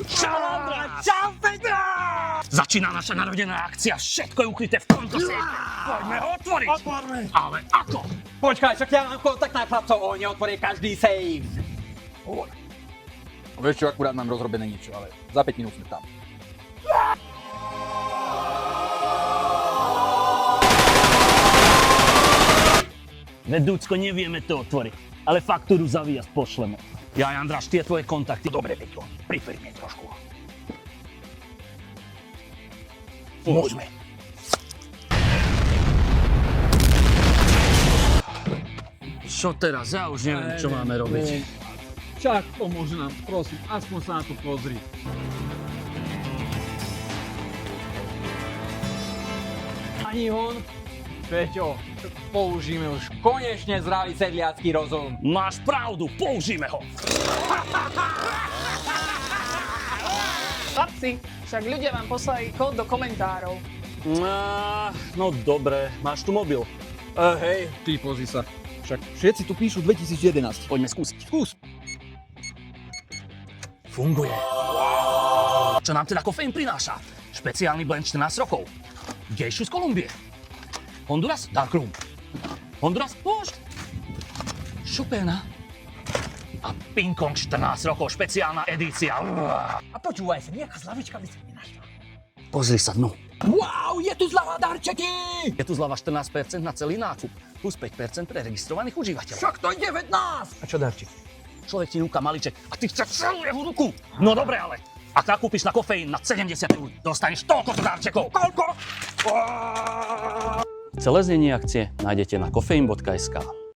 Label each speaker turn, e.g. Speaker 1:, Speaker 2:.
Speaker 1: Čau, Peťo!
Speaker 2: Začína naša narodená akcia, všetko je ukryté v tomto sejfe. Poďme ho otvoriť.
Speaker 1: Otvorme.
Speaker 2: Ale ako?
Speaker 1: Počkaj, však ja mám kontakt na chlapcov, oni otvorí každý safe.
Speaker 3: Vieš čo, akurát mám rozrobené niečo, ale za 5 minút sme tam.
Speaker 2: Vedúcko, nevieme to otvoriť, ale faktúru za výjazd pošleme. Ja, Andráš, tie tvoje kontakty. Dobre, Peťo, pritvori mi trošku. Môžeme. Čo teraz? Ja už neviem, čo máme robiť.
Speaker 1: Čak, pomôž nám, prosím, aspoň sa na to pozri. Ani on. Peťo, použijeme už konečne zdravý sedliacky rozum.
Speaker 2: Máš pravdu, použijeme ho.
Speaker 4: Chlapci, však ľudia vám poslali kód do komentárov.
Speaker 2: No dobre, máš tu mobil.
Speaker 3: Hej, ty pozri sa. Však všetci tu píšu 2011.
Speaker 2: Poďme skúsiť.
Speaker 3: Skús.
Speaker 2: Funguje. Čo nám teda kofeín prináša? Špeciálny blend 14 rokov. Gejšu z Kolumbie. Honduras Dark Room. Honduras Pôšť. Chopina. A Ping Kong 14 rokov, špeciálna edícia.
Speaker 1: A počúvaj sa, nejaká zľavička by sa nenašla.
Speaker 2: Pozri sa dnu.
Speaker 1: Wow, je tu zľava darčeky!
Speaker 2: Je tu zľava 14% na celý nákup, plus 5% pre registrovaných užívateľov.
Speaker 1: Však to je 19! A čo darček?
Speaker 2: Človek ti núka malíček a ty chceš celú jeho ruku. No dobre, ale ak nakúpiš na kofeín na 70 eur, dostaneš toľko darčekov.
Speaker 1: Koľko?
Speaker 2: Celé znenie akcie nájdete na kofeín.sk.